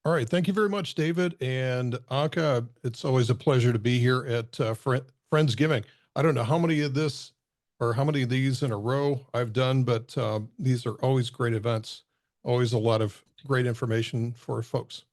All right. Thank you very much, David and Anka. It's always a pleasure to be here at Friendsgiving. I don't know how many of this or how many of these in a row I've done, but these are always great events. Always a lot of great information for folks.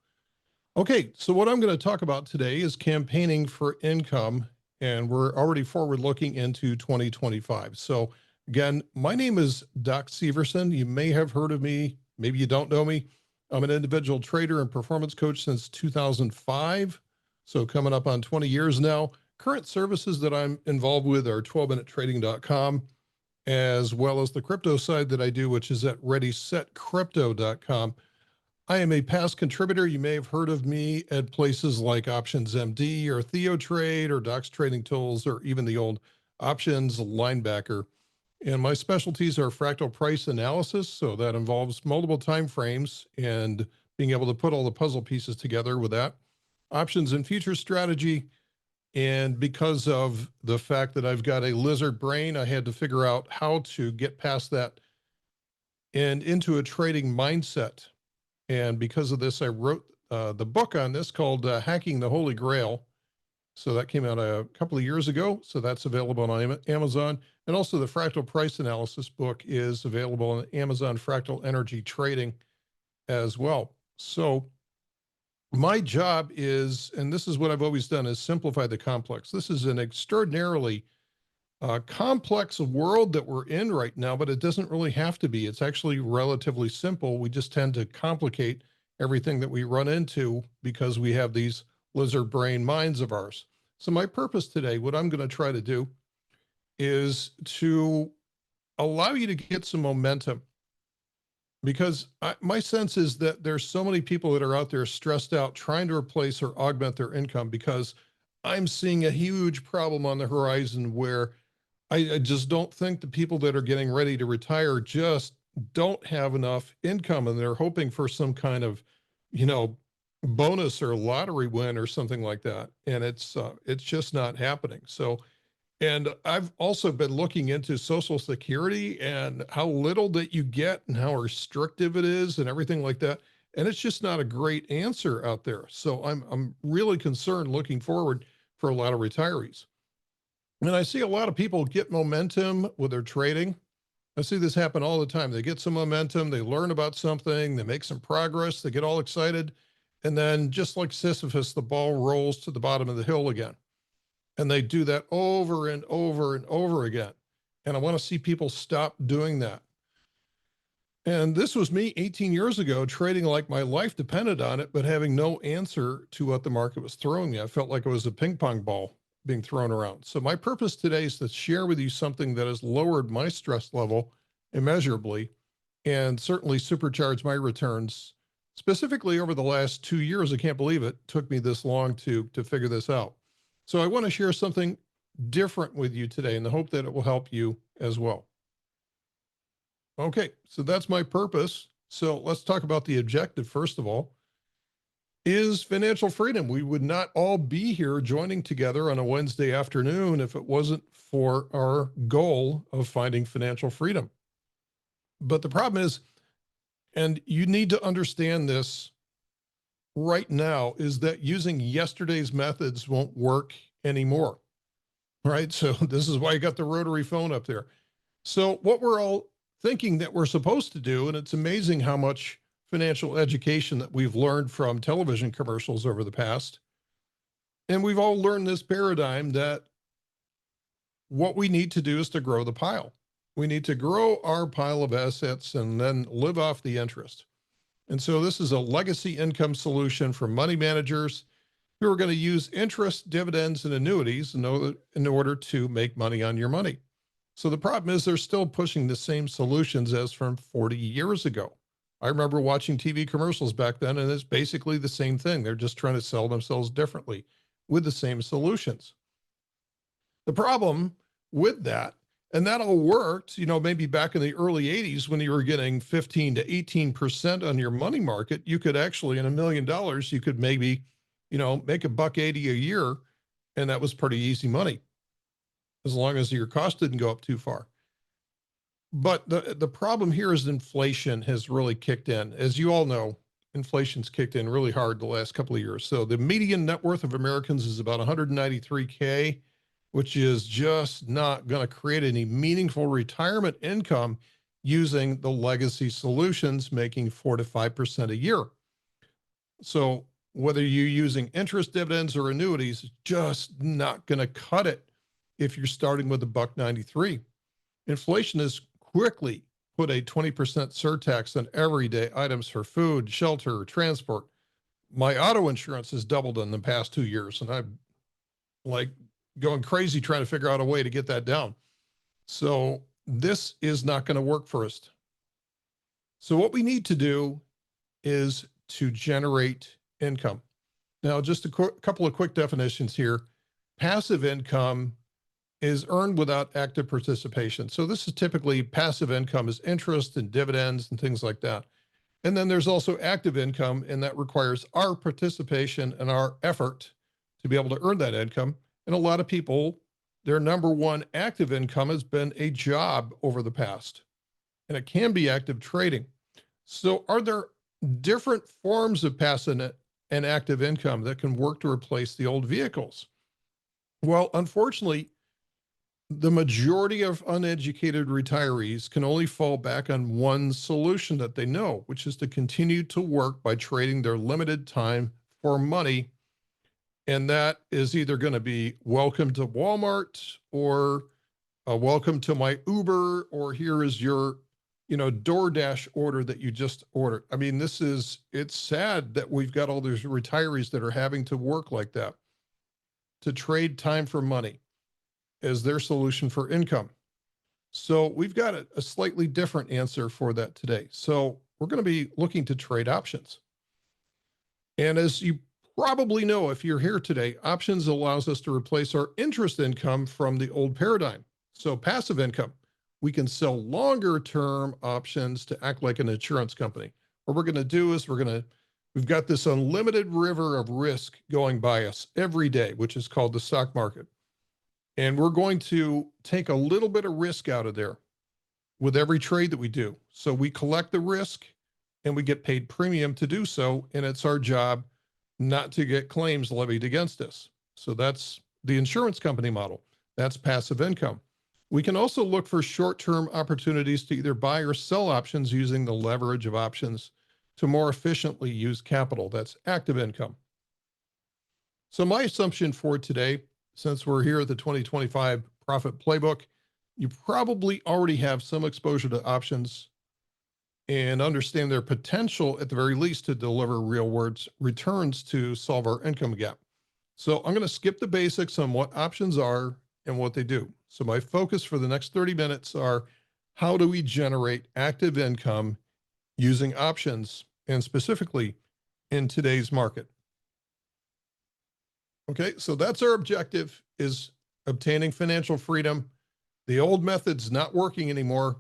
Okay. So, what I'm going to talk about today is campaigning for income, and we're already forward looking into 2025. So, again, my name is Doc Severson. You may have heard of me, maybe you don't know me. I'm an individual trader and performance coach since 2005. So coming up on 20 years now. Current services that I'm involved with are 12minutetrading.com, as well as the crypto side that I do, which is at readysetcrypto.com. I am a past contributor. You may have heard of me at places like Options MD or TheoTrade or Docs Trading Tools or even the old Options Linebacker. And my specialties are fractal price analysis. So that involves multiple time frames and being able to put all the puzzle pieces together with that. Options and futures strategy. And because of the fact that I've got a lizard brain, I had to figure out how to get past that and into a trading mindset. And because of this, I wrote the book on this called Hacking the Holy Grail. So that came out a couple of years ago. So that's available on Amazon. And also the fractal price analysis book is available on Amazon Fractal Energy Trading as well. So my job is, and this is what I've always done, is simplify the complex. This is an extraordinarily complex world that we're in right now, but it doesn't really have to be. It's actually relatively simple. We just tend to complicate everything that we run into because we have these lizard brain minds of ours. So my purpose today, what I'm going to try to do is to allow you to get some momentum, because my sense is that there's so many people that are out there stressed out trying to replace or augment their income, because I'm seeing a huge problem on the horizon where I just don't think the people that are getting ready to retire just don't have enough income, and they're hoping for some kind of, you know, bonus or lottery win or something like that. And it's just not happening. So, and I've also been looking into Social Security and how little that you get and how restrictive it is and everything like that. And it's just not a great answer out there. So I'm really concerned looking forward for a lot of retirees. And I see a lot of people get momentum with their trading. I see this happen all the time. They get some momentum, they learn about something, they make some progress, they get all excited. And then just like Sisyphus, the ball rolls to the bottom of the hill again. And they do that over and over and over again. And I want to see people stop doing that. And this was me 18 years ago, trading like my life depended on it, but having no answer to what the market was throwing me. I felt like it was a ping pong ball being thrown around. So my purpose today is to share with you something that has lowered my stress level immeasurably and certainly supercharged my returns, specifically over the last 2 years. I can't believe it took me this long to figure this out. So I want to share something different with you today in the hope that it will help you as well. Okay, so that's my purpose. So let's talk about the objective first of all. Is financial freedom. We would not all be here joining together on a Wednesday afternoon if it wasn't for our goal of finding financial freedom. But the problem is, and you need to understand this right now, is that using yesterday's methods won't work anymore, right? So this is why I got the rotary phone up there. So what we're all thinking that we're supposed to do, and it's amazing how much financial education that we've learned from television commercials over the past. And we've all learned this paradigm that what we need to do is to grow the pile. We need to grow our pile of assets and then live off the interest. And so this is a legacy income solution for money managers who are going to use interest, dividends, and annuities in order to make money on your money. So the problem is they're still pushing the same solutions as from 40 years ago. I remember watching TV commercials back then, and it's basically the same thing. They're just trying to sell themselves differently with the same solutions. The problem with that, and that all worked, maybe back in the early 80s when you were getting 15 to 18% on your money market, you could actually, in $1 million, you could maybe, make $1.80 a year, and that was pretty easy money, as long as your cost didn't go up too far. But the problem here is inflation has really kicked in. As you all know, inflation's kicked in really hard the last couple of years. So the median net worth of Americans is about 193K, which is just not going to create any meaningful retirement income using the legacy solutions, making 4 to 5% a year. So whether you're using interest, dividends, or annuities, just not going to cut it if you're starting with a $1.93. Inflation has quickly put a 20% surtax on everyday items for food, shelter, transport. My auto insurance has doubled in the past 2 years, and I'm like going crazy trying to figure out a way to get that down. So this is not going to work for us. So what we need to do is to generate income. Now, just a couple of quick definitions here. Passive income is earned without active participation. So this is typically passive income is interest and dividends and things like that. And then there's also active income, and that requires our participation and our effort to be able to earn that income. And a lot of people, their number one active income has been a job over the past, and it can be active trading. So are there different forms of passive and active income that can work to replace the old vehicles? Well, unfortunately, the majority of uneducated retirees can only fall back on one solution that they know, which is to continue to work by trading their limited time for money. And that is either going to be welcome to Walmart or welcome to my Uber, or here is your, DoorDash order that you just ordered. I mean, it's sad that we've got all these retirees that are having to work like that to trade time for money as their solution for income. So we've got a slightly different answer for that today. So we're going to be looking to trade options. And as you probably know, if you're here today, options allows us to replace our interest income from the old paradigm. So passive income, we can sell longer term options to act like an insurance company. What we're going to do is we've got this unlimited river of risk going by us every day, which is called the stock market. And we're going to take a little bit of risk out of there with every trade that we do. So we collect the risk and we get paid premium to do so. And it's our job not to get claims levied against us. So that's the insurance company model. That's passive income. We can also look for short-term opportunities to either buy or sell options using the leverage of options to more efficiently use capital. That's active income. So my assumption for today, since we're here at the 2025 Profit Playbook, you probably already have some exposure to options and understand their potential, at the very least, to deliver real-world returns to solve our income gap. So I'm going to skip the basics on what options are and what they do. So my focus for the next 30 minutes are how do we generate active income using options, and specifically in today's market. Okay, so that's our objective, is obtaining financial freedom. The old method's not working anymore.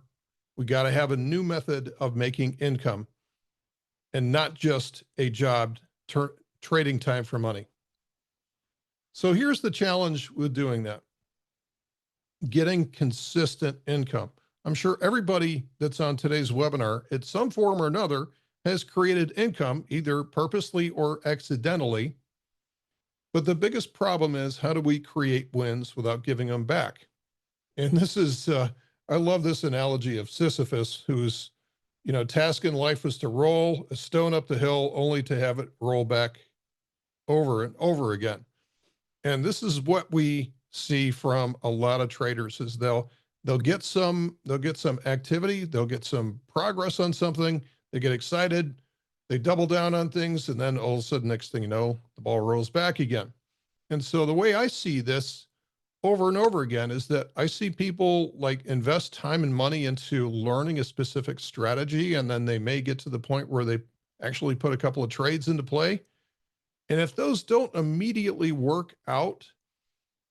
We got to have a new method of making income and not just a job trading time for money. So here's the challenge with doing that. Getting consistent income. I'm sure everybody that's on today's webinar at some form or another has created income, either purposely or accidentally. But the biggest problem is, how do we create wins without giving them back? And this is, I love this analogy of Sisyphus, whose, task in life was to roll a stone up the hill only to have it roll back over and over again. And this is what we see from a lot of traders, is they'll get some activity, they'll get some progress on something, they get excited, they double down on things, and then all of a sudden, next thing you know, the ball rolls back again. And so the way I see this over and over again is that I see people like invest time and money into learning a specific strategy, and then they may get to the point where they actually put a couple of trades into play. And if those don't immediately work out,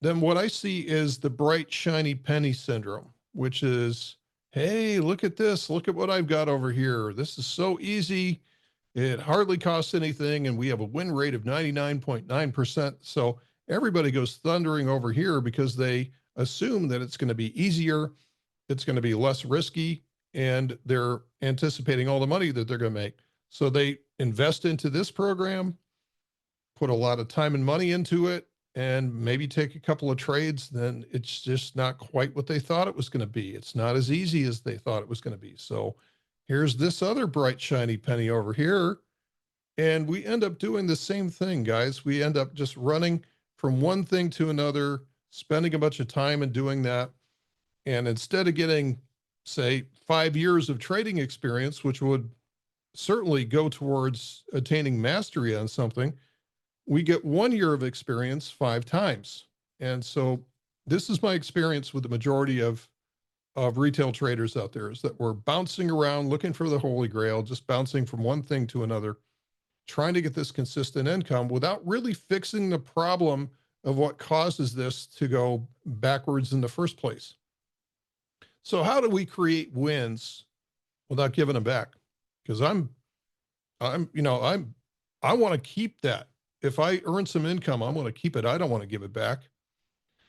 then what I see is the bright, shiny penny syndrome, which is, hey, look at this. Look at what I've got over here. This is so easy. It hardly costs anything, and we have a win rate of 99.9%. So everybody goes thundering over here because they assume that it's going to be easier, it's going to be less risky, and they're anticipating all the money that they're going to make. So they invest into this program, put a lot of time and money into it, and maybe take a couple of trades, then it's just not quite what they thought it was going to be. It's not as easy as they thought it was going to be. So here's this other bright, shiny penny over here. And we end up doing the same thing, guys. We end up just running from one thing to another, spending a bunch of time and doing that. And instead of getting, say, 5 years of trading experience, which would certainly go towards attaining mastery on something, we get 1 year of experience 5 times. And so this is my experience with the majority of retail traders out there, is that we're bouncing around looking for the holy grail, just bouncing from one thing to another, trying to get this consistent income without really fixing the problem of what causes this to go backwards in the first place. So how do we create wins without giving them back? Because I want to keep that. If I earn some income, I'm going to keep it. I don't want to give it back.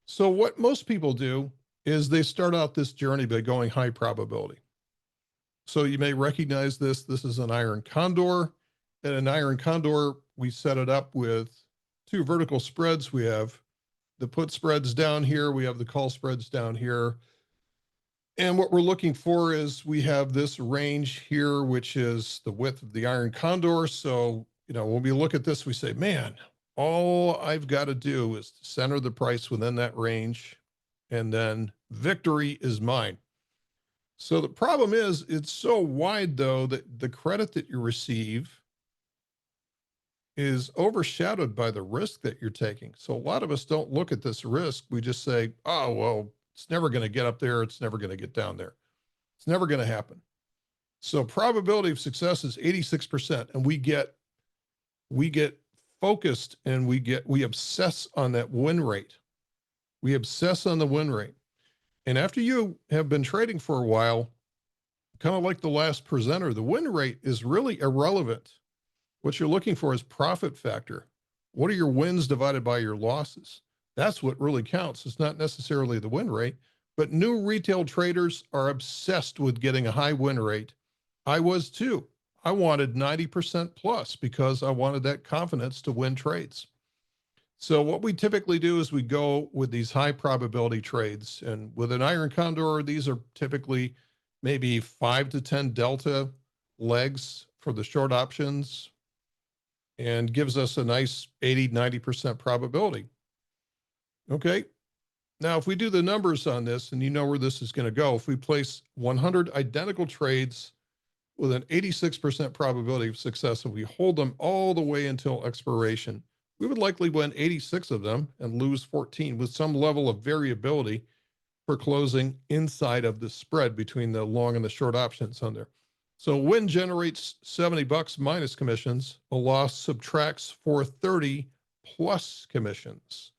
So what most people do is they start out this journey by going high probability. So you may recognize this. This is an iron condor. And an iron condor, we set it up with 2 vertical spreads. We have the put spreads down here. We have the call spreads down here. And what we're looking for is we have this range here, which is the width of the iron condor. So, when we look at this, we say, man, all I've got to do is to center the price within that range, and then victory is mine. So the problem is it's so wide, though, that the credit that you receive is overshadowed by the risk that you're taking. So a lot of us don't look at this risk. We just say, oh, well, it's never going to get up there. It's never going to get down there. It's never going to happen. So probability of success is 86%. And we get focused and we obsess on that win rate. We obsess on the win rate. And after you have been trading for a while, kind of like the last presenter, the win rate is really irrelevant. What you're looking for is profit factor. What are your wins divided by your losses? That's what really counts. It's not necessarily the win rate, but new retail traders are obsessed with getting a high win rate. I was too. I wanted 90% plus because I wanted that confidence to win trades. So what we typically do is we go with these high probability trades. And with an iron condor, these are typically maybe 5 to 10 delta legs for the short options, and gives us a nice 80, 90% probability. Okay. Now, if we do the numbers on this, and you know where this is going to go, if we place 100 identical trades with an 86% probability of success, and we hold them all the way until expiration, we would likely win 86 of them and lose 14 with some level of variability for closing inside of the spread between the long and the short options on there. So win generates $70 minus commissions. A loss subtracts 430 plus commissions.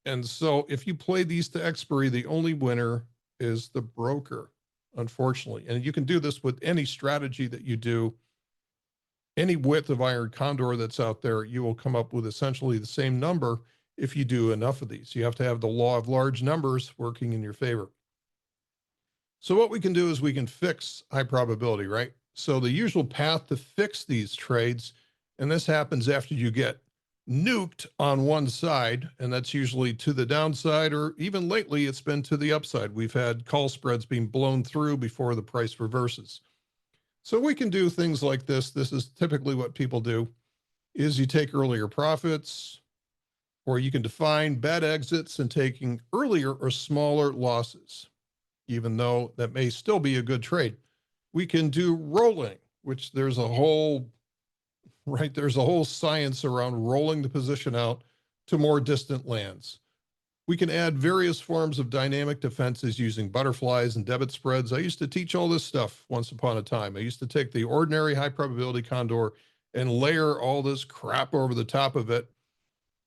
And so if you play these to expiry, the only winner is the broker, unfortunately. And you can do this with any strategy that you do. Any width of iron condor that's out there, you will come up with essentially the same number if you do enough of these. You have to have the law of large numbers working in your favor. So what we can do is we can fix high probability, right? So the usual path to fix these trades, and this happens after you get nuked on one side, and that's usually to the downside, or even lately it's been to the upside. We've had call spreads being blown through before the price reverses. So we can do things like this. This is typically what people do, is you take earlier profits, or you can define bad exits and taking earlier or smaller losses, even though that may still be a good trade. We can do rolling, which there's a whole science around rolling the position out to more distant lands. We can add various forms of dynamic defenses using butterflies and debit spreads. I used to teach all this stuff once upon a time. I used to take the ordinary high probability condor and layer all this crap over the top of it,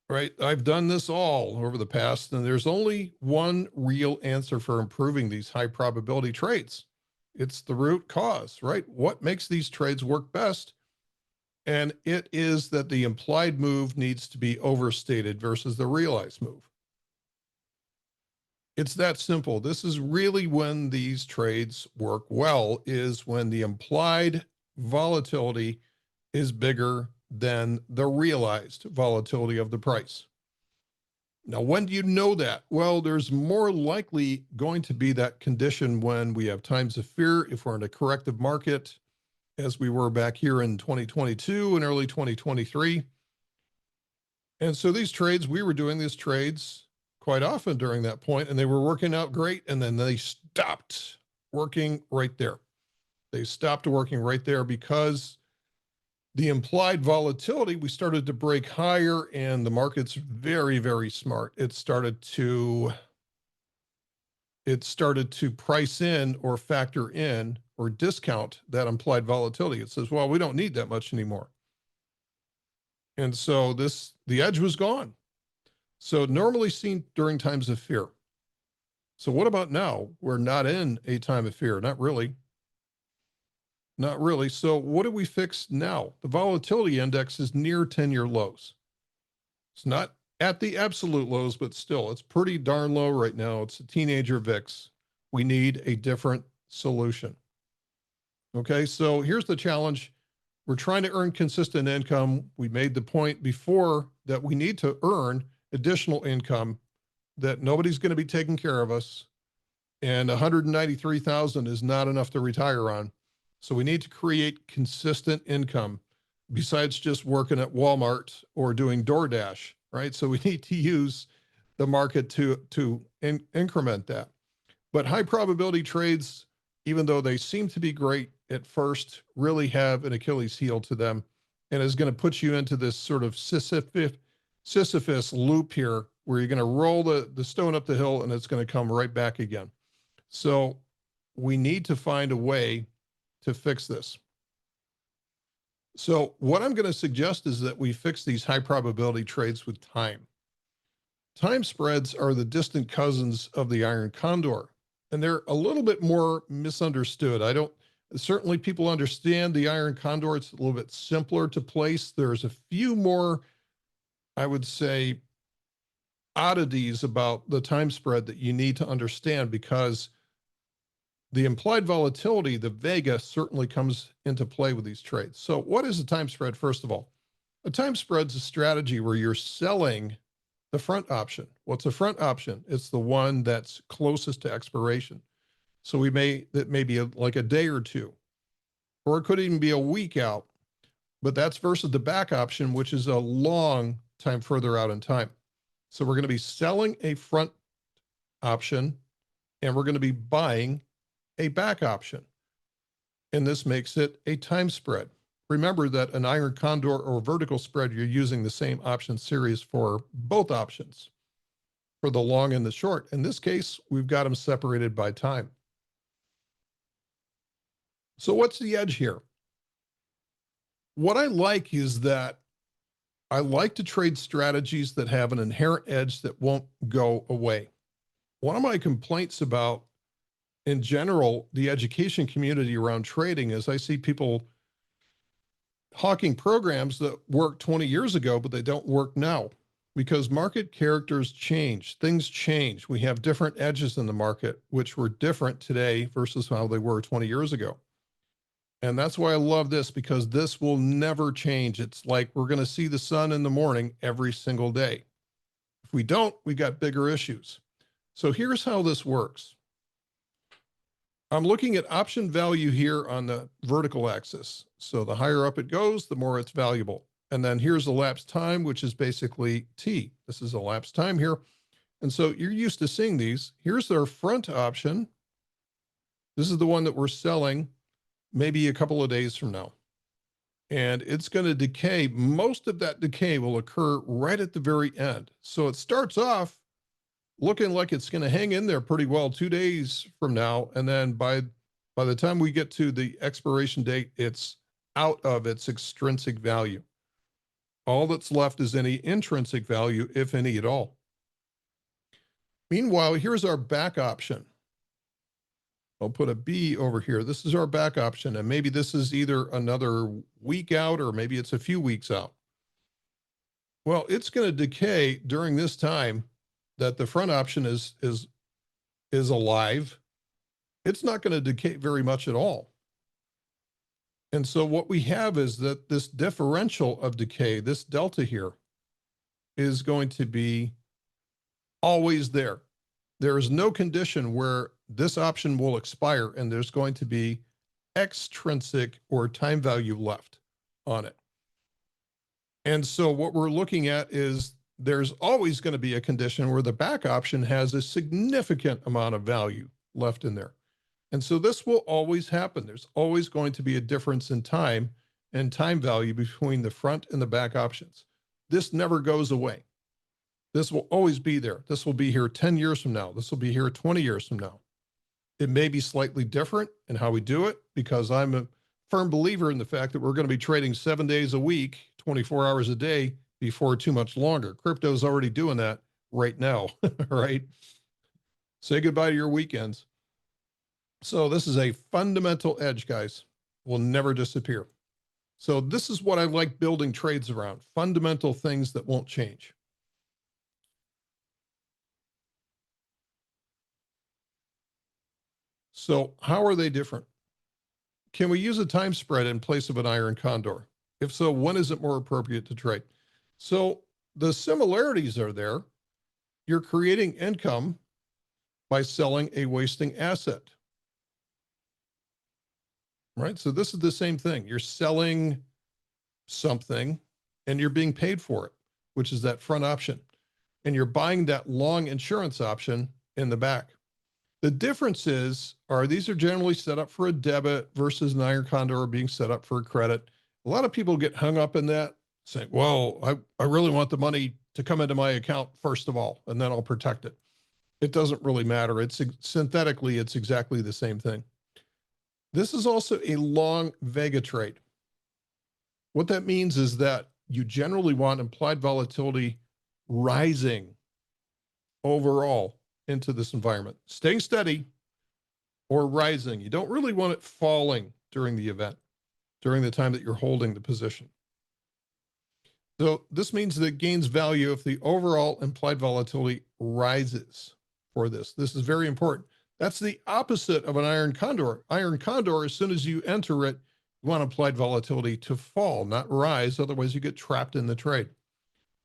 right? I've done this all over the past, and there's only one real answer for improving these high probability trades. It's the root cause, right? What makes these trades work best? And it is that the implied move needs to be overstated versus the realized move. It's that simple. This is really when these trades work well, is when the implied volatility is bigger than the realized volatility of the price. Now, when do you know that? Well, there's more likely going to be that condition when we have times of fear, if we're in a corrective market, as we were back here in 2022 and early 2023. And so these trades, we were doing these trades quite often during that point, and they were working out great, and then they stopped working right there. They stopped working right there because the implied volatility, we started to break higher, and the market's very, very smart. It started to price in or factor in or discount that implied volatility. It says, well, we don't need that much anymore. And so the edge was gone. So normally seen during times of fear. So what about now? We're not in a time of fear. Not really. Not really. So what do we fix now? The volatility index is near 10-year lows. It's not at the absolute lows, but still, it's pretty darn low right now. It's a teenager VIX. We need a different solution. Okay, so here's the challenge. We're trying to earn consistent income. We made the point before that we need to earn additional income, that nobody's going to be taking care of us, and 193,000 is not enough to retire on. So we need to create consistent income besides just working at Walmart or doing DoorDash, right? So we need to use the market to increment that. But high probability trades, even though they seem to be great at first, really have an Achilles heel to them, and is going to put you into this sort of Sisyphus loop here, where you're going to roll the stone up the hill and it's going to come right back again. So we need to find a way to fix this. So what I'm going to suggest is that we fix these high probability trades with time. Time spreads are the distant cousins of the iron condor, and they're a little bit more misunderstood. Certainly people understand the iron condor. It's a little bit simpler to place. There's a few more, I would say, oddities about the time spread that you need to understand, because the implied volatility, the vega, certainly comes into play with these trades. So what is a time spread, first of all? A time spread's a strategy where you're selling the front option. What's a front option? It's the one that's closest to expiration. So that may be like a day or two, or it could even be a week out, but that's versus the back option, which is a long time further out in time. So we're going to be selling a front option, and we're going to be buying a back option. And this makes it a time spread. Remember that an iron condor or vertical spread, you're using the same option series for both options, for the long and the short. In this case, we've got them separated by time. So what's the edge here? What I like is that I like to trade strategies that have an inherent edge that won't go away. One of my complaints about, in general, the education community around trading is I see people hawking programs that worked 20 years ago, but they don't work now, because market characters change, things change. We have different edges in the market, which were different today versus how they were 20 years ago. And that's why I love this, because this will never change. It's like we're going to see the sun in the morning every single day. If we don't, we got bigger issues. So here's how this works. I'm looking at option value here on the vertical axis. So the higher up it goes, the more it's valuable. And then here's the elapsed time, which is basically T. This is elapsed time here. And so you're used to seeing these. Here's their front option. This is the one that we're selling maybe a couple of days from now. And it's going to decay. Most of that decay will occur right at the very end. So it starts off looking like it's going to hang in there pretty well 2 days from now. And then by the time we get to the expiration date, it's out of its extrinsic value. All that's left is any intrinsic value, if any at all. Meanwhile, here's our back option. I'll put a B over here. This is our back option, and maybe this is either another week out or maybe it's a few weeks out. Well, it's going to decay during this time that the front option is alive. It's not going to decay very much at all. And so what we have is that this differential of decay, this delta here, is going to be always there. There is no condition where this option will expire and there's going to be extrinsic or time value left on it. And so what we're looking at is there's always going to be a condition where the back option has a significant amount of value left in there. And so this will always happen. There's always going to be a difference in time and time value between the front and the back options. This never goes away. This will always be there. This will be here 10 years from now. This will be here 20 years from now. It may be slightly different in how we do it because I'm a firm believer in the fact that we're going to be trading 7 days a week, 24 hours a day before too much longer. Crypto is already doing that right now, right? Say goodbye to your weekends. So this is a fundamental edge, guys. Will never disappear. So this is what I like building trades around, fundamental things that won't change. So how are they different? Can we use a time spread in place of an iron condor? If so, when is it more appropriate to trade? So the similarities are there. You're creating income by selling a wasting asset, right? So this is the same thing. You're selling something and you're being paid for it, which is that front option. And you're buying that long insurance option in the back. The difference is, these are generally set up for a debit versus an iron condor being set up for a credit. A lot of people get hung up in that, saying, well, I really want the money to come into my account first of all, and then I'll protect it. It doesn't really matter. It's synthetically, it's exactly the same thing. This is also a long vega trade. What that means is that you generally want implied volatility rising overall into this environment, staying steady or rising. You don't really want it falling during the event, during the time that you're holding the position. So this means that it gains value if the overall implied volatility rises for this. This is very important. That's the opposite of an iron condor. Iron condor, as soon as you enter it, you want implied volatility to fall, not rise. Otherwise, you get trapped in the trade.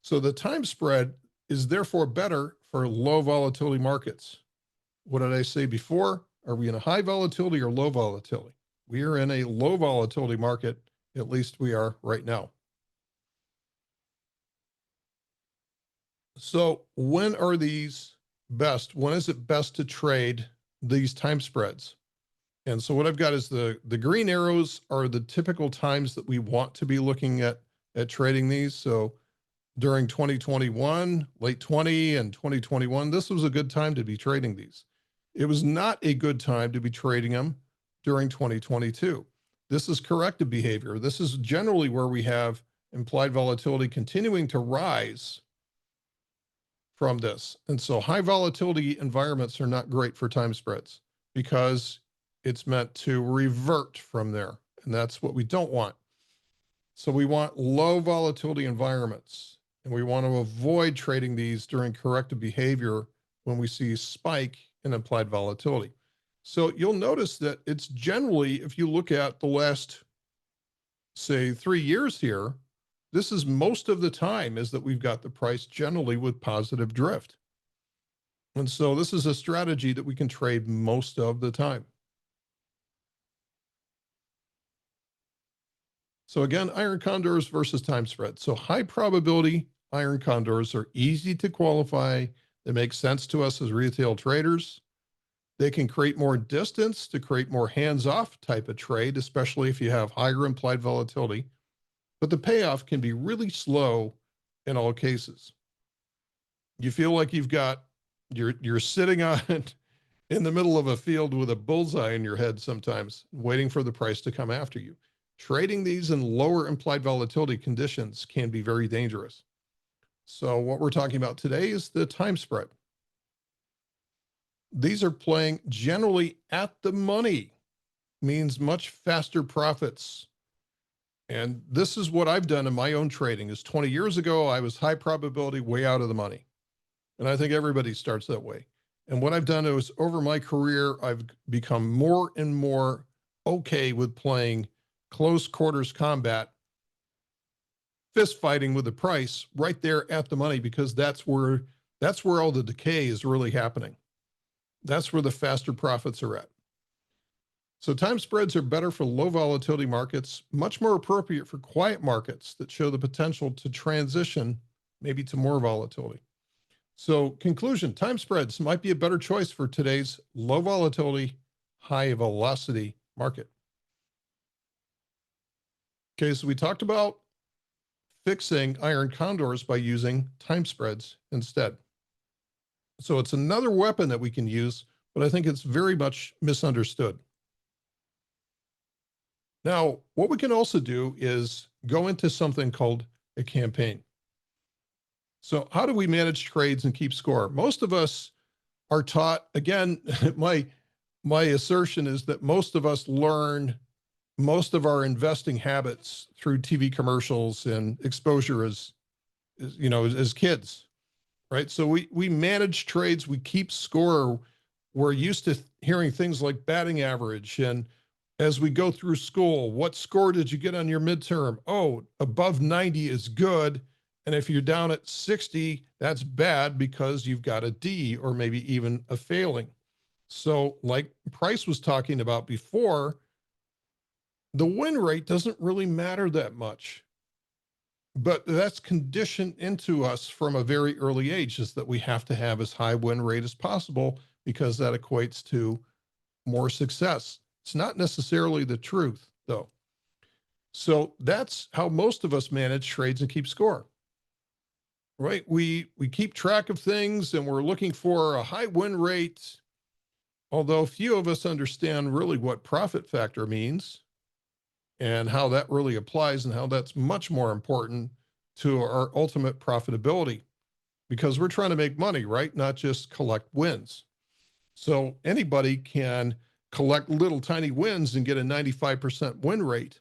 So the time spread is therefore better for low volatility markets. What did I say before? Are we in a high volatility or low volatility? We are in a low volatility market. At least we are right now. So when are these best? When is it best to trade these time spreads? And so what I've got is the green arrows are the typical times that we want to be looking at trading these. So during 2021, late 20 and 2021, this was a good time to be trading these. It was not a good time to be trading them during 2022. This is corrective behavior. This is generally where we have implied volatility continuing to rise from this. And so high volatility environments are not great for time spreads because it's meant to revert from there. And that's what we don't want. So we want low volatility environments. And we want to avoid trading these during corrective behavior when we see a spike in implied volatility. So you'll notice that it's generally, if you look at the last, say, 3 years here, this is most of the time is that we've got the price generally with positive drift. And so this is a strategy that we can trade most of the time. So again, iron condors versus time spread. So high probability iron condors are easy to qualify. They make sense to us as retail traders. They can create more distance to create more hands-off type of trade, especially if you have higher implied volatility. But the payoff can be really slow in all cases. You feel like you're sitting on in the middle of a field with a bullseye in your head sometimes, waiting for the price to come after you. Trading these in lower implied volatility conditions can be very dangerous. So what we're talking about today is the time spread. These are playing generally at the money, means much faster profits. And this is what I've done in my own trading is 20 years ago, I was high probability, way out of the money. And I think everybody starts that way. And what I've done is over my career, I've become more and more okay with playing close quarters combat, fist fighting with the price right there at the money, because that's where all the decay is really happening. That's where the faster profits are at. So time spreads are better for low volatility markets, much more appropriate for quiet markets that show the potential to transition maybe to more volatility. So conclusion, time spreads might be a better choice for today's low volatility, high velocity market. Okay, so we talked about fixing iron condors by using time spreads instead. So it's another weapon that we can use, but I think it's very much misunderstood. Now, what we can also do is go into something called a campaign. So how do we manage trades and keep score? Most of us are taught, again, my assertion is that most of us learn most of our investing habits through TV commercials and exposure as kids, right? So we manage trades, we keep score. We're used to hearing things like batting average. And as we go through school, what score did you get on your midterm? Oh, above 90 is good. And if you're down at 60, that's bad because you've got a D or maybe even a failing. So like Price was talking about before, the win rate doesn't really matter that much, but that's conditioned into us from a very early age, is that we have to have as high win rate as possible because that equates to more success. It's not necessarily the truth, though. So that's how most of us manage trades and keep score, right? We keep track of things and we're looking for a high win rate, although few of us understand really what profit factor means and how that really applies and how that's much more important to our ultimate profitability, because we're trying to make money, right? Not just collect wins. So anybody can collect little tiny wins and get a 95% win rate.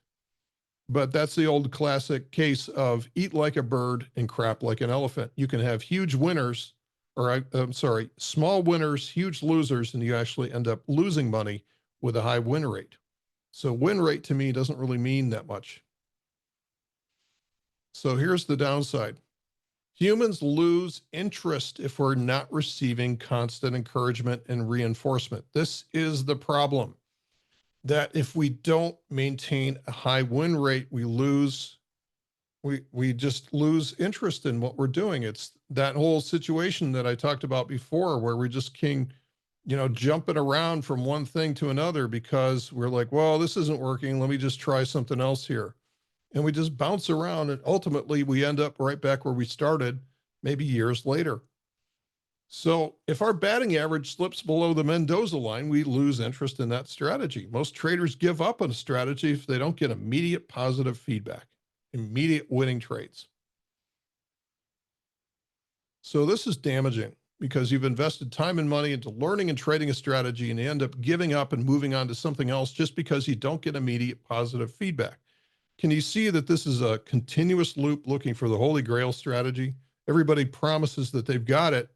But that's the old classic case of eat like a bird and crap like an elephant. You can have huge winners, or small winners, huge losers, and you actually end up losing money with a high win rate. So win rate to me doesn't really mean that much. So here's the downside. Humans lose interest if we're not receiving constant encouragement and reinforcement. This is the problem, that if we don't maintain a high win rate, we just lose interest in what we're doing. It's that whole situation that I talked about before, where we just jumping around from one thing to another because we're like, well, this isn't working. Let me just try something else here. And we just bounce around, and ultimately we end up right back where we started, maybe years later. So if our batting average slips below the Mendoza line, we lose interest in that strategy. Most traders give up on a strategy if they don't get immediate positive feedback, immediate winning trades. So this is damaging, because you've invested time and money into learning and trading a strategy, and you end up giving up and moving on to something else just because you don't get immediate positive feedback. Can you see that this is a continuous loop looking for the Holy Grail strategy? Everybody promises that they've got it,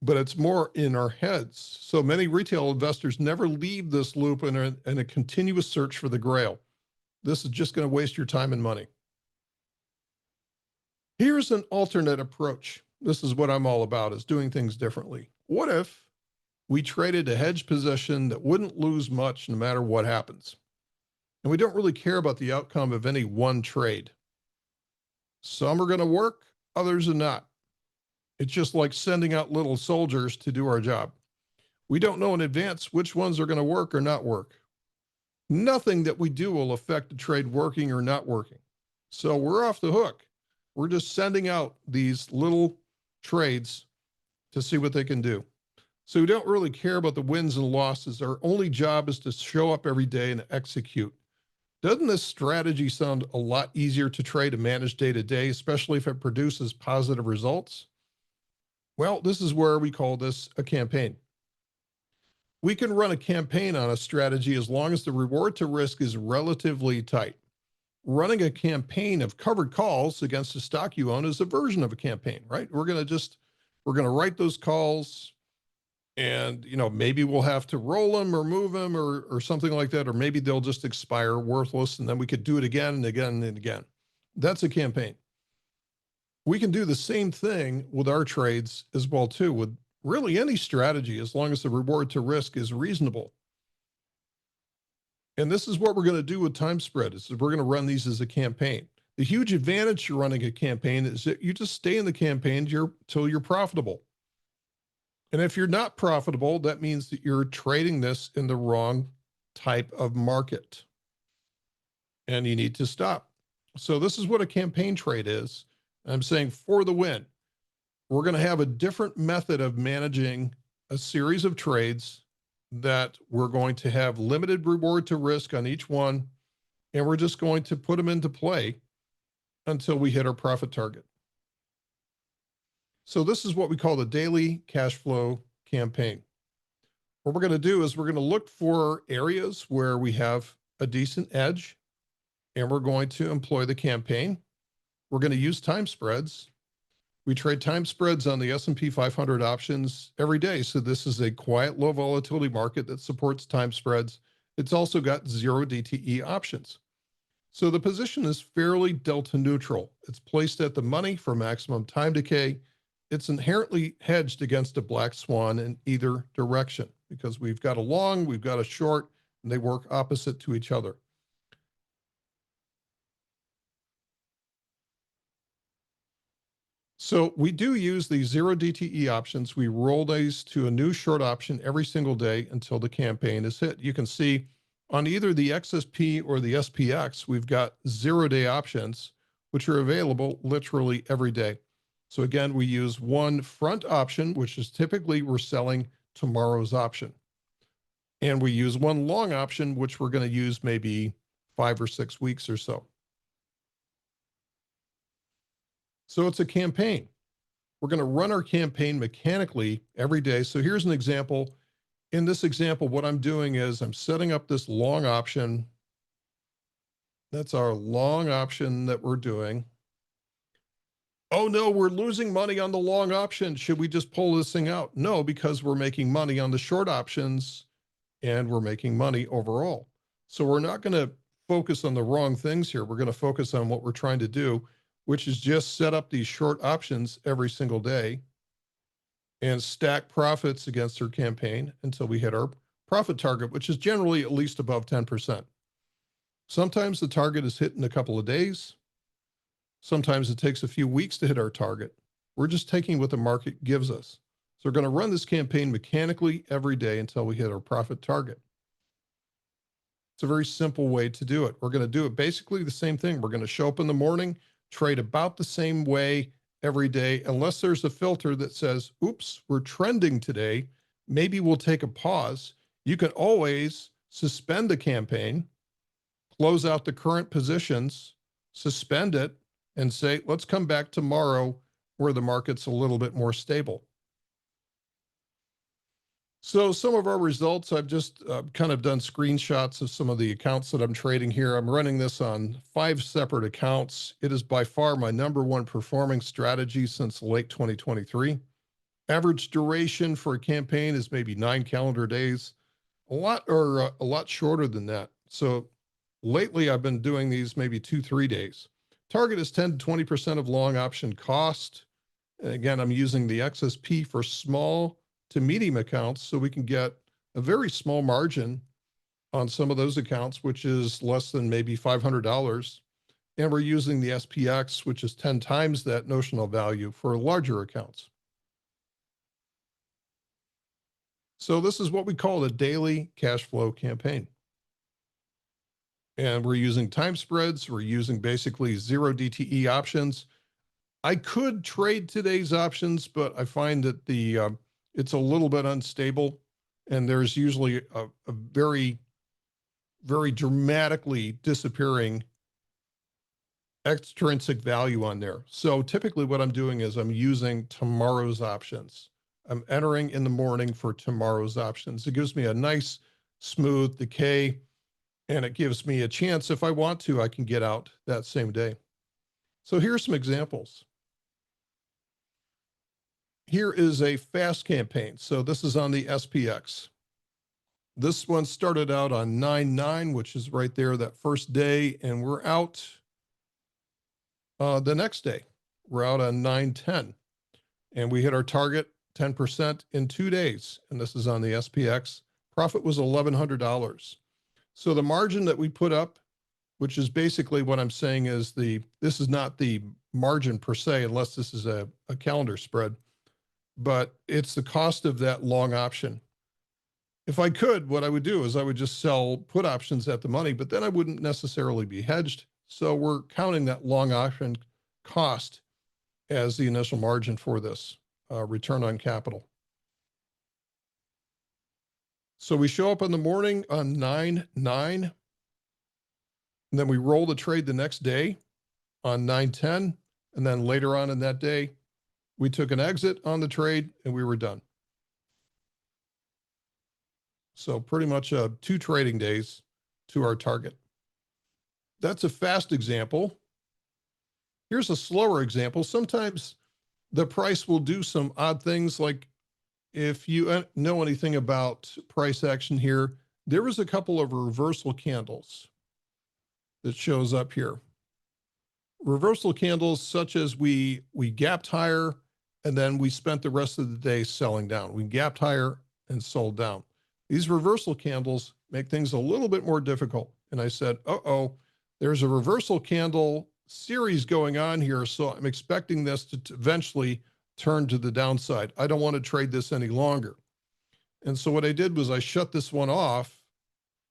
but it's more in our heads. So many retail investors never leave this loop in a continuous search for the Grail. This is just going to waste your time and money. Here's an alternate approach. This is what I'm all about, is doing things differently. What if we traded a hedge position that wouldn't lose much no matter what happens? And we don't really care about the outcome of any one trade. Some are going to work, others are not. It's just like sending out little soldiers to do our job. We don't know in advance which ones are going to work or not work. Nothing that we do will affect the trade working or not working. So we're off the hook. We're just sending out these little trades to see what they can do. So we don't really care about the wins and losses. Our only job is to show up every day and execute. Doesn't this strategy sound a lot easier to trade and manage day to day, especially if it produces positive results? Well, this is where we call this a campaign. We can run a campaign on a strategy as long as the reward to risk is relatively tight. Running a campaign of covered calls against a stock you own is a version of a campaign, right? We're going to write those calls. And, maybe we'll have to roll them or move them or something like that, or maybe they'll just expire worthless and then we could do it again and again and again. That's a campaign. We can do the same thing with our trades as well too, with really any strategy, as long as the reward to risk is reasonable. And this is what we're going to do with time spread, is we're going to run these as a campaign. The huge advantage to running a campaign is that you just stay in the campaign till you're profitable. And if you're not profitable, that means that you're trading this in the wrong type of market and you need to stop. So this is what a campaign trade is. I'm saying for the win, we're going to have a different method of managing a series of trades that we're going to have limited reward to risk on each one. And we're just going to put them into play until we hit our profit target. So this is what we call the daily cash flow campaign. What we're going to do is we're going to look for areas where we have a decent edge, and we're going to employ the campaign. We're going to use time spreads. We trade time spreads on the S&P 500 options every day. So this is a quiet, low volatility market that supports time spreads. It's also got 0-DTE options. So the position is fairly delta neutral. It's placed at the money for maximum time decay. It's inherently hedged against a black swan in either direction because we've got a long, we've got a short, and they work opposite to each other. So we do use the 0-DTE options. We roll these to a new short option every single day until the campaign is hit. You can see on either the XSP or the SPX, we've got 0-day options, which are available literally every day. So again, we use one front option, which is typically we're selling tomorrow's option. And we use one long option, which we're going to use maybe 5 or 6 weeks or so. So it's a campaign. We're going to run our campaign mechanically every day. So here's an example. In this example, what I'm doing is I'm setting up this long option. That's our long option that we're doing. Oh no, we're losing money on the long option. Should we just pull this thing out? No, because we're making money on the short options and we're making money overall. So we're not going to focus on the wrong things here. We're going to focus on what we're trying to do, which is just set up these short options every single day and stack profits against our campaign until we hit our profit target, which is generally at least above 10%. Sometimes the target is hit in a couple of days. Sometimes it takes a few weeks to hit our target. We're just taking what the market gives us. So we're going to run this campaign mechanically every day until we hit our profit target. It's a very simple way to do it. We're going to do it basically the same thing. We're going to show up in the morning, trade about the same way every day, unless there's a filter that says, oops, we're trending today. Maybe we'll take a pause. You can always suspend the campaign, close out the current positions, suspend it, and say, let's come back tomorrow where the market's a little bit more stable. So some of our results, I've just kind of done screenshots of some of the accounts that I'm trading here. I'm running this on 5 separate accounts. It is by far my #1 performing strategy since late 2023. Average duration for a campaign is maybe 9 calendar days, a lot shorter than that. So lately I've been doing these maybe 2-3 days. Target is 10 to 20% of long option cost. And again, I'm using the XSP for small to medium accounts so we can get a very small margin on some of those accounts, which is less than maybe $500. And we're using the SPX, which is 10 times that notional value for larger accounts. So this is what we call a daily cash flow campaign. And we're using time spreads. We're using basically 0-DTE options. I could trade today's options, but I find that it's a little bit unstable, and there's usually a very, very dramatically disappearing extrinsic value on there. So typically what I'm doing is I'm using tomorrow's options. I'm entering in the morning for tomorrow's options. It gives me a nice smooth decay, and it gives me a chance, if I want to, I can get out that same day. So here's some examples. Here is a fast campaign. So this is on the SPX. This one started out on 9/9, which is right there that first day, and we're out the next day. We're out on 9/10, and we hit our target 10% in 2 days, and this is on the SPX. Profit was $1,100. So the margin that we put up, which is basically what I'm saying is this is not the margin per se, unless this is a calendar spread, but it's the cost of that long option. If I could, what I would do is I would just sell put options at the money, but then I wouldn't necessarily be hedged. So we're counting that long option cost as the initial margin for this return on capital. So we show up in the morning on 9/9, and then we roll the trade the next day on 9/10, and then later on in that day, we took an exit on the trade and we were done. So pretty much 2 trading days to our target. That's a fast example. Here's a slower example. Sometimes the price will do some odd things, like if you know anything about price action here, there was a couple of reversal candles that shows up here. Reversal candles such as we gapped higher and then we spent the rest of the day selling down. We gapped higher and sold down. These reversal candles make things a little bit more difficult. And I said, uh-oh, there's a reversal candle series going on here, so I'm expecting this to eventually turn to the downside. I don't want to trade this any longer. And so what I did was I shut this one off.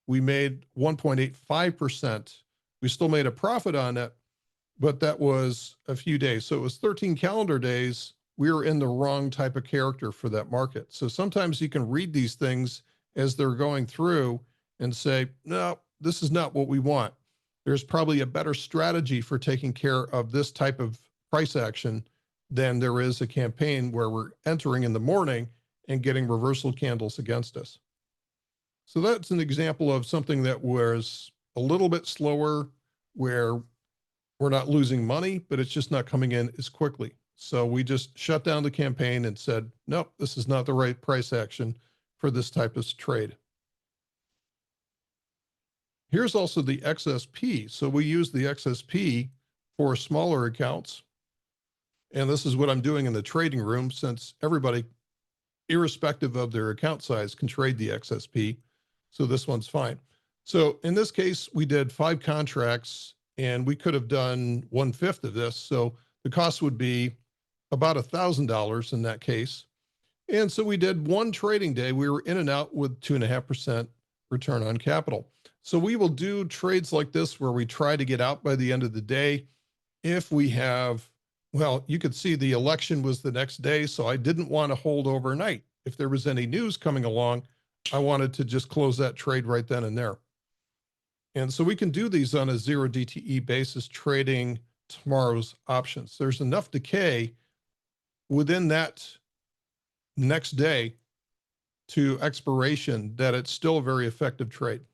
We made 1.85%. We still made a profit on it, but that was a few days. So it was 13 calendar days. We were in the wrong type of character for that market. So sometimes you can read these things as they're going through and say, no, this is not what we want. There's probably a better strategy for taking care of this type of price action than there is a campaign where we're entering in the morning and getting reversal candles against us. So that's an example of something that was a little bit slower, where we're not losing money, but it's just not coming in as quickly. So we just shut down the campaign and said, nope, this is not the right price action for this type of trade. Here's also the XSP. So we use the XSP for smaller accounts. And this is what I'm doing in the trading room, since everybody, irrespective of their account size, can trade the XSP. So this one's fine. So in this case, we did 5 contracts and we could have done 1/5 of this. So the cost would be about $1,000 in that case. And so we did 1 trading day. We were in and out with 2.5% return on capital. So we will do trades like this where we try to get out by the end of the day. If we have, well, you could see the election was the next day, so I didn't want to hold overnight. If there was any news coming along, I wanted to just close that trade right then and there. And so we can do these on a 0-DTE basis, trading tomorrow's options. There's enough decay within that next day to expiration that it's still a very effective trade.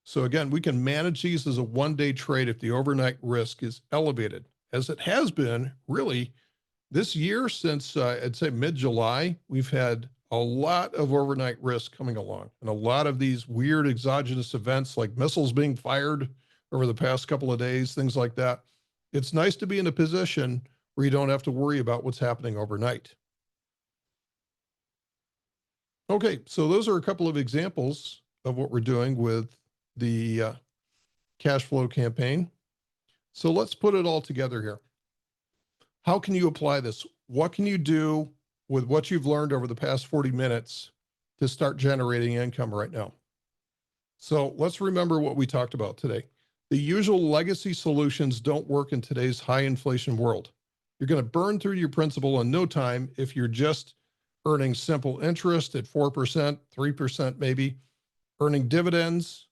So again, we can manage these as a 1-day trade if the overnight risk is elevated, as it has been really this year. Since I'd say mid-July, we've had a lot of overnight risk coming along, and a lot of these weird exogenous events like missiles being fired over the past couple of days, things like that. It's nice to be in a position where you don't have to worry about what's happening overnight. Okay, so those are a couple of examples of what we're doing with the cash flow campaign. So let's put it all together here. How can you apply this? What can you do with what you've learned over the past 40 minutes to start generating income right now? So let's remember what we talked about today. The usual legacy solutions don't work in today's high inflation world. You're going to burn through your principal in no time if you're just earning simple interest at 4%, 3% maybe, earning dividends.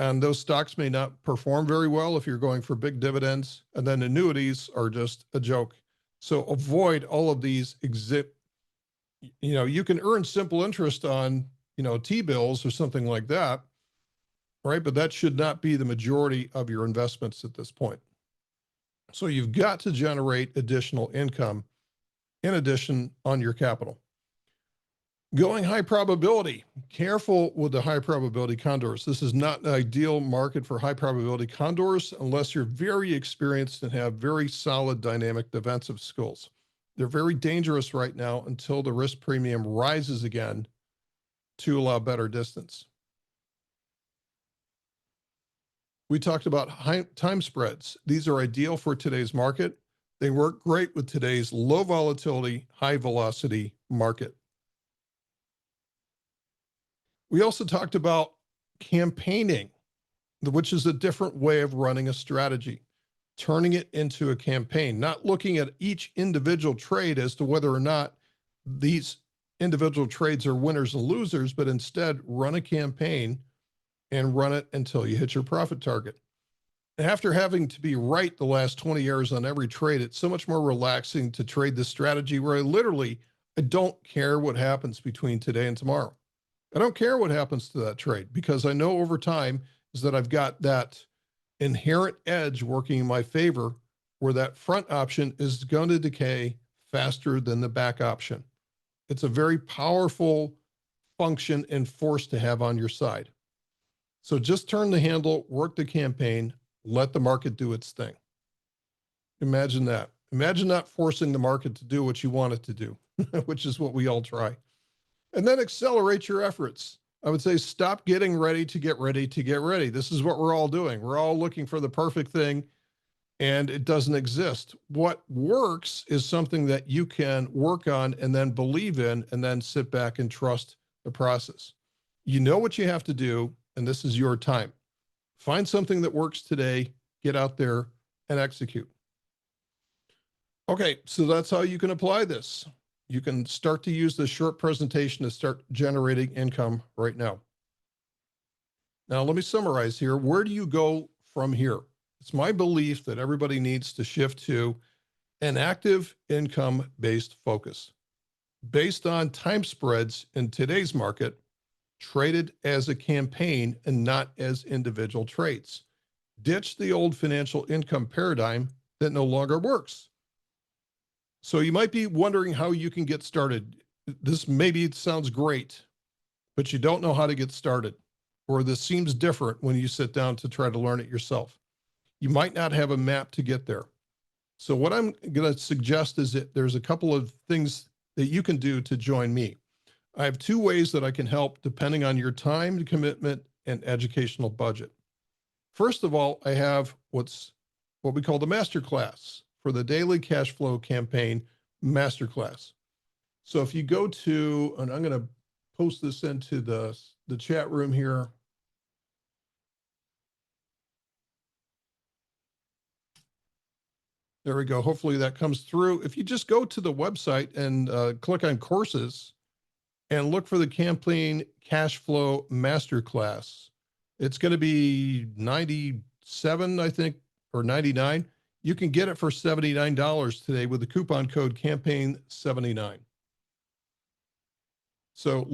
And those stocks may not perform very well if you're going for big dividends. And then annuities are just a joke. So avoid all of these you can earn simple interest on, T-bills or something like that, right? But that should not be the majority of your investments at this point. So you've got to generate additional income in addition on your capital. Going high probability. Careful with the high probability condors. This is not an ideal market for high probability condors unless you're very experienced and have very solid dynamic defensive skills. They're very dangerous right now until the risk premium rises again to allow better distance. We talked about high time spreads. These are ideal for today's market. They work great with today's low volatility, high velocity market. We also talked about campaigning, which is a different way of running a strategy, turning it into a campaign, not looking at each individual trade as to whether or not these individual trades are winners and losers, but instead run a campaign and run it until you hit your profit target. After having to be right the last 20 years on every trade, it's so much more relaxing to trade this strategy where I don't care what happens between today and tomorrow. I don't care what happens to that trade because I know over time is that I've got that inherent edge working in my favor where that front option is going to decay faster than the back option. It's a very powerful function and force to have on your side. So just turn the handle, work the campaign, let the market do its thing. Imagine that. Imagine not forcing the market to do what you want it to do, which is what we all try. And then accelerate your efforts. I would say stop getting ready to get ready to get ready. This is what we're all doing. We're all looking for the perfect thing, and it doesn't exist. What works is something that you can work on and then believe in and then sit back and trust the process. You know what you have to do, and this is your time. Find something that works today, get out there and execute. Okay, so that's how you can apply this. You can start to use this short presentation to start generating income right now. Now, let me summarize here. Where do you go from here? It's my belief that everybody needs to shift to an active income-based focus based on time spreads in today's market, traded as a campaign and not as individual trades. Ditch the old financial income paradigm that no longer works. So you might be wondering how you can get started. This maybe sounds great, but you don't know how to get started, or this seems different when you sit down to try to learn it yourself. You might not have a map to get there. So what I'm going to suggest is that there's a couple of things that you can do to join me. I have two ways that I can help depending on your time, commitment, and educational budget. First of all, I have what we call the masterclass for the daily cash flow campaign masterclass. So if you go to, and I'm going to post this into the chat room here. There we go. Hopefully that comes through. If you just go to the website and click on courses and look for the campaign cash flow masterclass, it's going to be 97, I think, or 99. You can get it for $79 today with the coupon code campaign79. So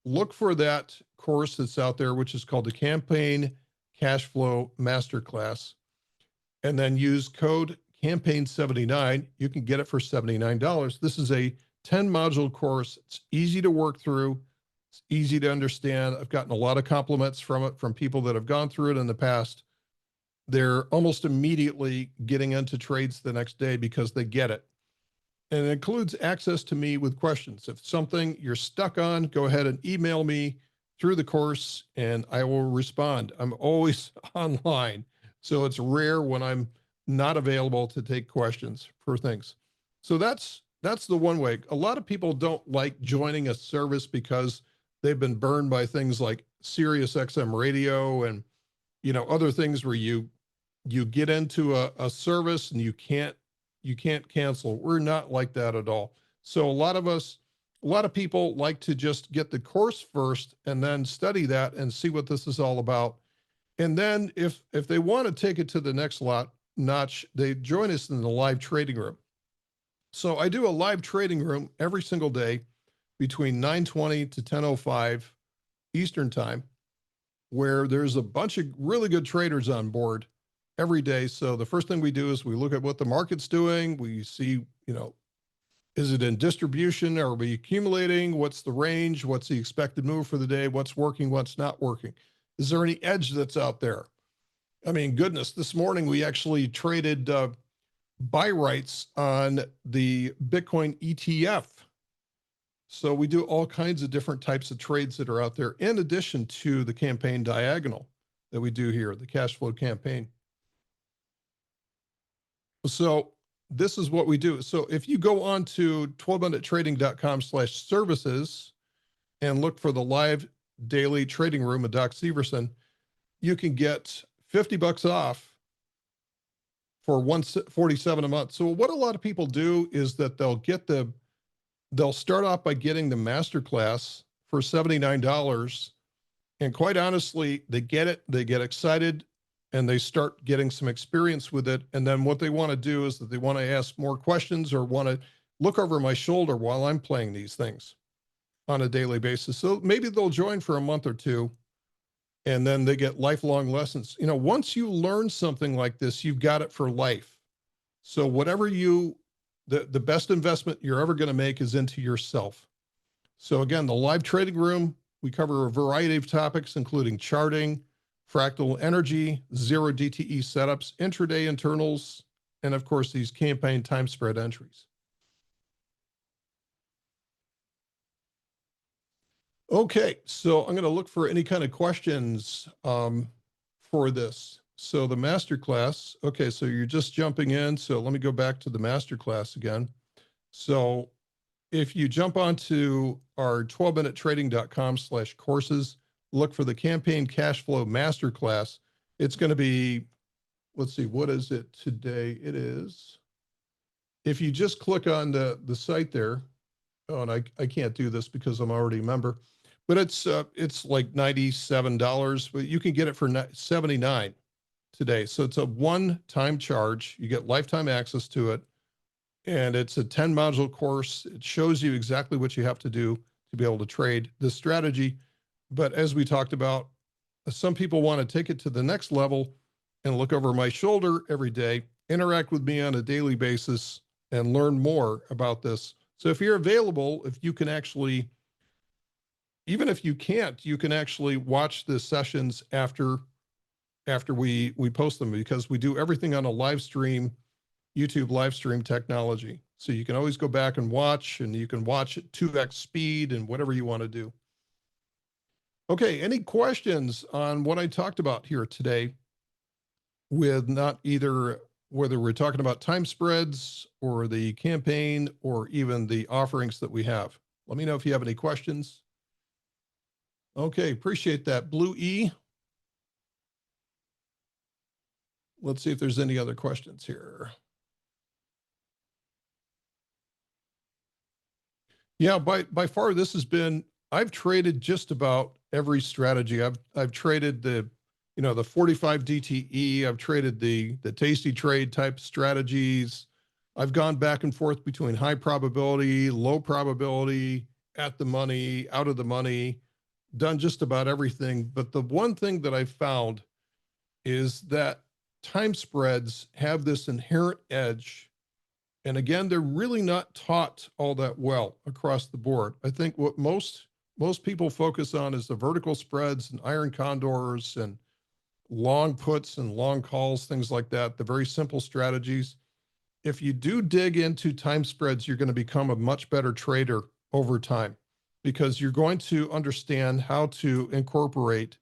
look for that course that's out there, which is called the Campaign Cash Flow Masterclass, and then use code campaign79. You can get it for $79. This is a 10 module course. It's easy to work through. It's easy to understand. I've gotten a lot of compliments from it from people that have gone through it in the past. They're almost immediately getting into trades the next day because they get it. And it includes access to me with questions. If something you're stuck on, go ahead and email me through the course and I will respond. I'm always online, so it's rare when I'm not available to take questions for things. So that's the one way. A lot of people don't like joining a service because they've been burned by things like Sirius XM radio and other things where you get into a service and you can't cancel. We're not like that at all. So a lot of people like to just get the course first and then study that and see what this is all about. And then if they want to take it to the next notch, they join us in the live trading room. So I do a live trading room every single day between 9:20 to 10:05 Eastern time, where there's a bunch of really good traders on board every day. So the first thing we do is we look at what the market's doing. We see, Is it in distribution? Are we accumulating? What's the range? What's the expected move for the day? What's working? What's not working? Is there any edge that's out there? I mean, goodness, this morning we actually traded buy rights on the Bitcoin ETF. So we do all kinds of different types of trades that are out there, in addition to the campaign diagonal that we do here, the cash flow campaign. So this is what we do. So if you go on to 12minutetrading.com/services and look for the live daily trading room with Doc Severson, you can get $50 off for $147 a month. So what a lot of people do is that they'll start off by getting the masterclass for $79. And quite honestly, they get it, they get excited, and they start getting some experience with it. And then what they want to do is that they want to ask more questions or want to look over my shoulder while I'm playing these things on a daily basis. So maybe they'll join for a month or two, and then they get lifelong lessons. You know, once you learn something like this, you've got it for life. So whatever the best investment you're ever going to make is into yourself. So again, the live trading room, we cover a variety of topics, including charting, fractal energy, Zero-DTE setups, intraday internals, and of course, these campaign time spread entries. Okay, so I'm going to look for any kind of questions for this. So the masterclass, okay, so you're just jumping in. So let me go back to the masterclass again. So if you jump onto our 12minutetrading.com/courses, look for the campaign cash flow masterclass. It's going to be, let's see, what is it today? It is, if you just click on the site there, oh, and I can't do this because I'm already a member, but it's like $97, but you can get it for $79 today. So it's a one-time charge. You get lifetime access to it. And it's a 10-module course. It shows you exactly what you have to do to be able to trade this strategy. But as we talked about, some people want to take it to the next level and look over my shoulder every day, interact with me on a daily basis, and learn more about this. So if you're available, if you can actually, even if you can't, you can actually watch the sessions after we post them, because we do everything on a live stream, YouTube live stream technology. So you can always go back and watch, and you can watch at 2x speed and whatever you want to do. Okay, any questions on what I talked about here today, with not either whether we're talking about time spreads or the campaign or even the offerings that we have? Let me know if you have any questions. Okay, appreciate that. Blue E. Let's see if there's any other questions here. Yeah, by far this has been, I've traded just about every strategy. I've traded the 45 DTE, I've traded the tasty trade type strategies. I've gone back and forth between high probability, low probability, at the money, out of the money, done just about everything. But the one thing that I found is that time spreads have this inherent edge. And again, they're really not taught all that well across the board. I think what most people focus on is the vertical spreads and iron condors and long puts and long calls, things like that, the very simple strategies. If you do dig into time spreads, you're going to become a much better trader over time, because you're going to understand how to incorporate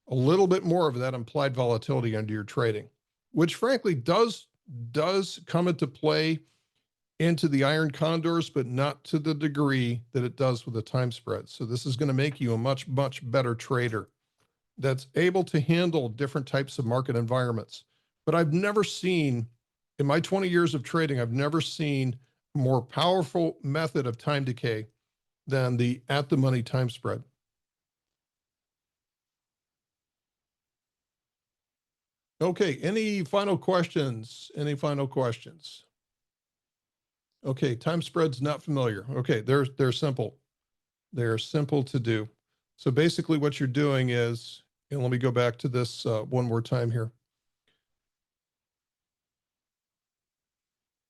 a little bit more of that implied volatility into your trading, which frankly does come into play into the iron condors, but not to the degree that it does with the time spread. So this is going to make you a much, much better trader that's able to handle different types of market environments. But I've never seen, in my 20 years of trading, I've never seen a more powerful method of time decay than the at the money time spread. Okay, any final questions? Any final questions? Okay, time spread's not familiar. Okay, they're simple. They're simple to do. So basically what you're doing is, and let me go back to this one more time here.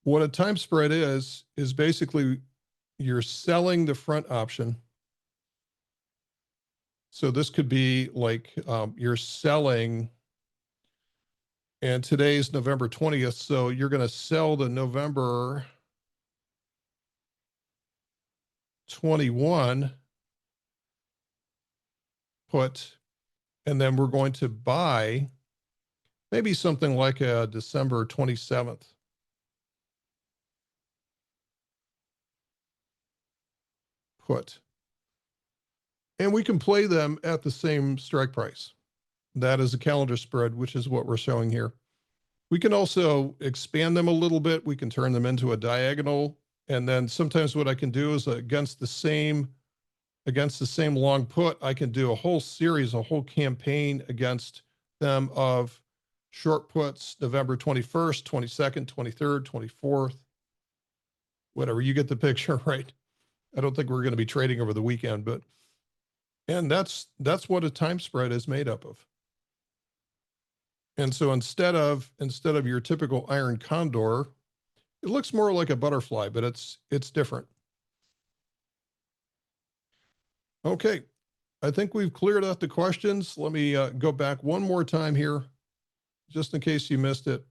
What a time spread is basically you're selling the front option. So this could be like you're selling, and today's November 20th. So you're going to sell the November 21 put, and then we're going to buy maybe something like a December 27th put. And we can play them at the same strike price. That is a calendar spread, which is what we're showing here. We can also expand them a little bit. We can turn them into a diagonal. And then sometimes what I can do is against the same long put, I can do a whole series, a whole campaign against them of short puts, November 21st, 22nd, 23rd, 24th, whatever. You get the picture, right? I don't think we're going to be trading over the weekend, but, and that's what a time spread is made up of. And so instead of your typical iron condor, it looks more like a butterfly, but it's different. Okay, I think we've cleared out the questions. Let me go back one more time here, just in case you missed it.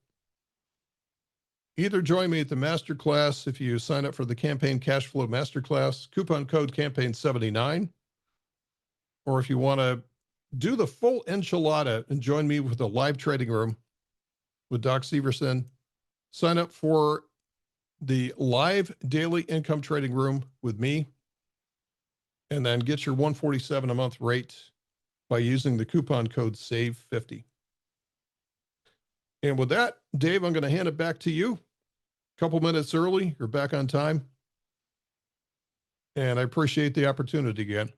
Either join me at the masterclass if you sign up for the Campaign Cash Flow Masterclass, coupon code campaign79, or if you want to do the full enchilada and join me with a live trading room with Doc Severson, sign up for the live daily income trading room with me, and then get your $147 a month rate by using the coupon code SAVE50. And with that, Dave, I'm going to hand it back to you. A couple minutes early, you're back on time. And I appreciate the opportunity again.